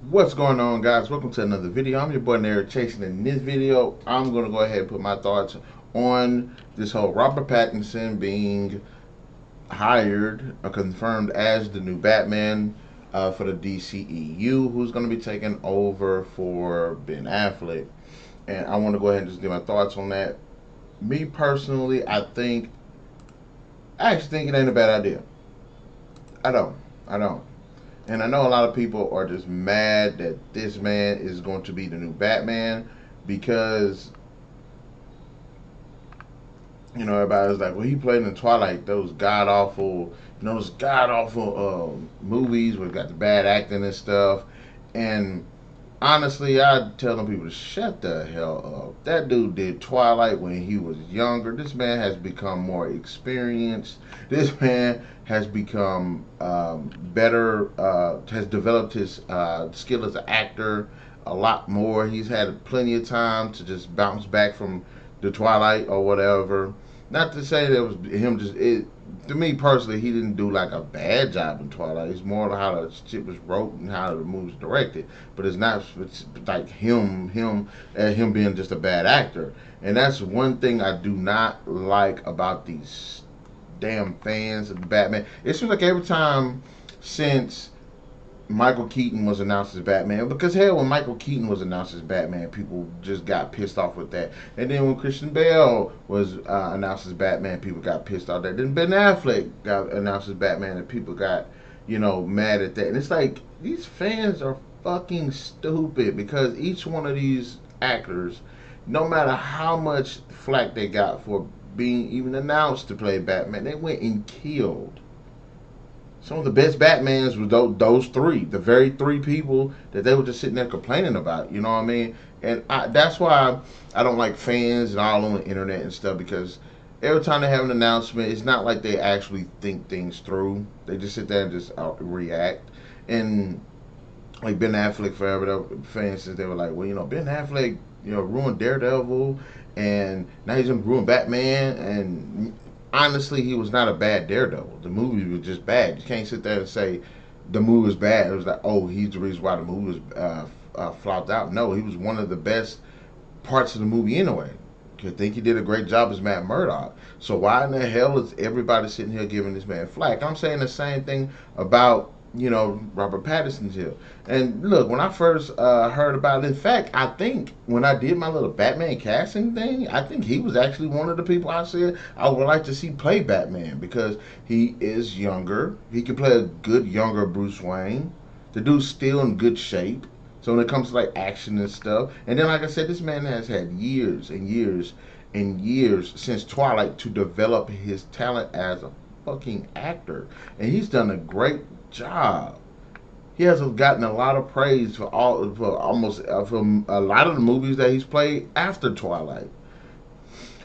What's going on, guys? Welcome to another video. I'm your boy Narik Chasing. In this video, I'm going to go ahead and put my thoughts on this whole Robert Pattinson being hired or confirmed as the new Batman for the DCEU, who's going to be taking over for Ben Affleck. And I want to go ahead and just give my thoughts on that. Me personally, I actually think it ain't a bad idea. I don't. I don't. And I know a lot of people are just mad that this man is going to be the new Batman because, everybody's like, well, he played in Twilight, those god awful movies where got the bad acting and stuff. And honestly, I tell them people to shut the hell up. That dude did Twilight when he was younger. This man has become more experienced. This man has become better, has developed his skill as an actor a lot more. He's had plenty of time to just bounce back from the Twilight or whatever. Not to say that it was him just it. To me personally, he didn't do like a bad job in Twilight. It's more how the shit was wrote and how the movie was directed. But it's like him being just a bad actor. And that's one thing I do not like about these damn fans of Batman. It seems like every time since Michael Keaton was announced as Batman, because hell, when Michael Keaton was announced as Batman, people just got pissed off with that. And then when Christian Bale was announced as Batman, people got pissed off that. Then Ben Affleck got announced as Batman, and people got, mad at that. And it's like these fans are fucking stupid because each one of these actors, no matter how much flack they got for being even announced to play Batman, they went and killed some of the best Batmans were those three, the very three people that they were just sitting there complaining about. You know what I mean? And that's why I don't like fans and all on the internet and stuff because every time they have an announcement, it's not like they actually think things through. They just sit there and just react. And like Ben Affleck forever, the fans they were like, well, Ben Affleck, ruined Daredevil, and now he's gonna ruin Batman. And honestly, he was not a bad Daredevil. The movie was just bad. You can't sit there and say the movie was bad. It was like, oh, he's the reason why the movie was flopped out. No, he was one of the best parts of the movie anyway. I think he did a great job as Matt Murdock. So why in the hell is everybody sitting here giving this man flack? I'm saying the same thing about Robert Pattinson's here. And look, when I first heard about it, in fact, I think when I did my little Batman casting thing, I think he was actually one of the people I said I would like to see play Batman because he is younger. He can play a good younger Bruce Wayne. The dude's still in good shape. So when it comes to like action and stuff, and then like I said, this man has had years and years and years since Twilight to develop his talent as a fucking actor, and he's done a great job. He has gotten a lot of praise for almost for a lot of the movies that he's played after Twilight.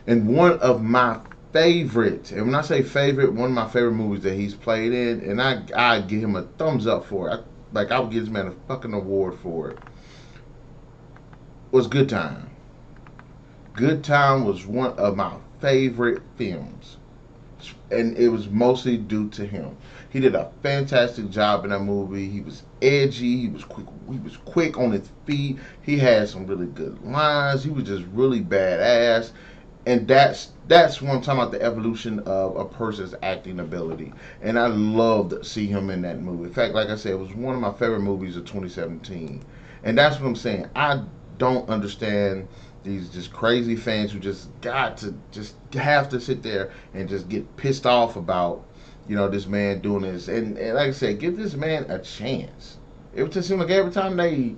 And one of my favorites, and when I say favorite, one of my favorite movies that he's played in, and I give him a thumbs up for it. I would give this man a fucking award for it. Was Good Time. Good Time was one of my favorite films, and it was mostly due to him. He did a fantastic job in that movie. He was edgy. He was quick. He was quick on his feet. He had some really good lines. He was just really badass, and that's what I'm talking about, the evolution of a person's acting ability. And I loved to see him in that movie. In fact, like I said, it was one of my favorite movies of 2017. And that's what I'm saying. I don't understand these just crazy fans who just got to just have to sit there and just get pissed off about this man doing this. And like I said, give this man a chance. It just seems like every time they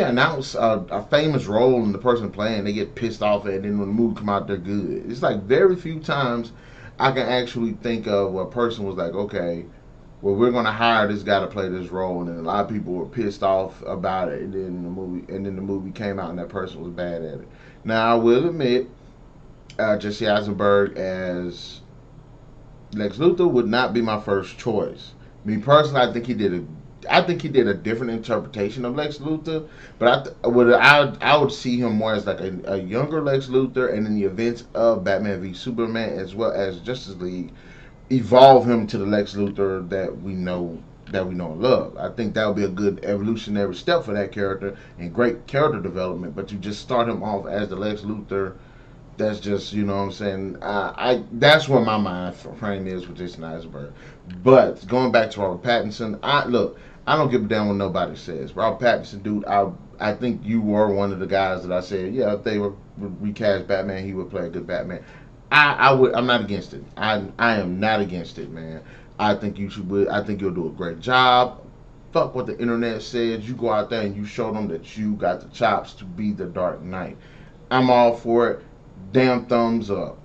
announce a famous role and the person playing, they get pissed off at it, and then when the movie come out, they're good. It's like very few times I can actually think of where a person was like, okay, well, we're gonna hire this guy to play this role, and then a lot of people were pissed off about it, and then the movie came out, and that person was bad at it. Now, I will admit, Jesse Eisenberg as Lex Luthor would not be my first choice. Me personally, I think he did a different interpretation of Lex Luthor, but I would see him more as like a younger Lex Luthor, and in the events of Batman v Superman as well as Justice League, evolve him to the Lex Luthor that we know and love. I think that would be a good evolutionary step for that character and great character development. But you just start him off as the Lex Luthor. That's just, you know what I'm saying. I that's where my mind frame is with Jason Eisberg. But going back to Robert Pattinson, I look. I don't give a damn what nobody says. Robert Pattinson, dude. I think you were one of the guys that I said, yeah, if they would recast Batman, he would play a good Batman. I would. I'm not against it. I am not against it, man. I think you should. I think you'll do a great job. Fuck what the internet says. You go out there and you show them that you got the chops to be the Dark Knight. I'm all for it. Damn thumbs up.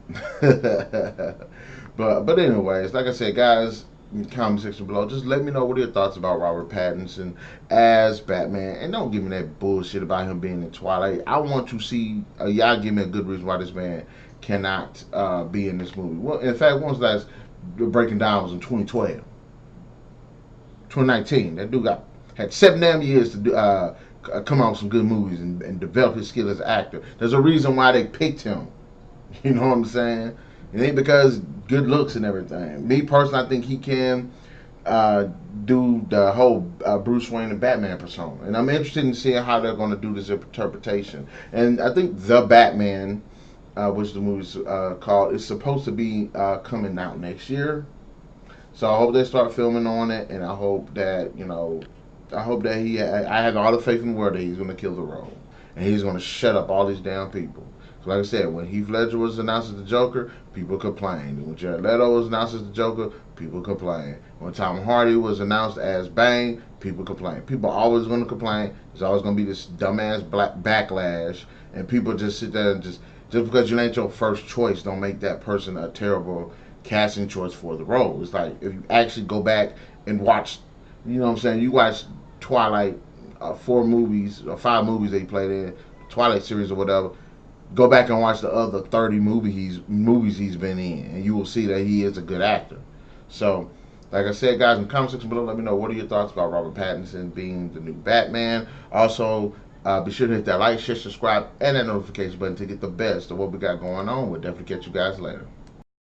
But anyways, like I said, guys, in the comment section below, just let me know what are your thoughts about Robert Pattinson as Batman, and don't give me that bullshit about him being in Twilight. I want to see y'all give me a good reason why this man cannot be in this movie. Well, in fact, once last breaking down was in 2012, 2019. That dude got had 7 damn years to do, come out with some good movies and develop his skill as an actor. There's a reason why they picked him. You know what I'm saying? It ain't because good looks and everything. Me personally, I think he can uh, do the whole Bruce Wayne and Batman persona, and I'm interested in seeing how they're going to do this interpretation. And I think the Batman, which the movie's called, is supposed to be coming out next year. So I hope they start filming on it, and I hope that I hope that I have all the faith in the world that he's going to kill the role, and he's going to shut up all these damn people. So like I said, when Heath Ledger was announced as the Joker, people complained. When Jared Leto was announced as the Joker, people complained. When Tom Hardy was announced as Bane, people complained. People are always going to complain. There's always going to be this dumbass backlash, and people just sit there and just because you ain't your first choice, don't make that person a terrible casting choice for the role. It's like if you actually go back and watch, you know what I'm saying, you watch Twilight, 4 movies or 5 movies they played in, Twilight series or whatever. Go back and watch the other 30 movies he's been in, and you will see that he is a good actor. So, like I said, guys, in the comment section below, let me know what are your thoughts about Robert Pattinson being the new Batman. Also, be sure to hit that like, share, subscribe, and that notification button to get the best of what we got going on. We'll definitely catch you guys later.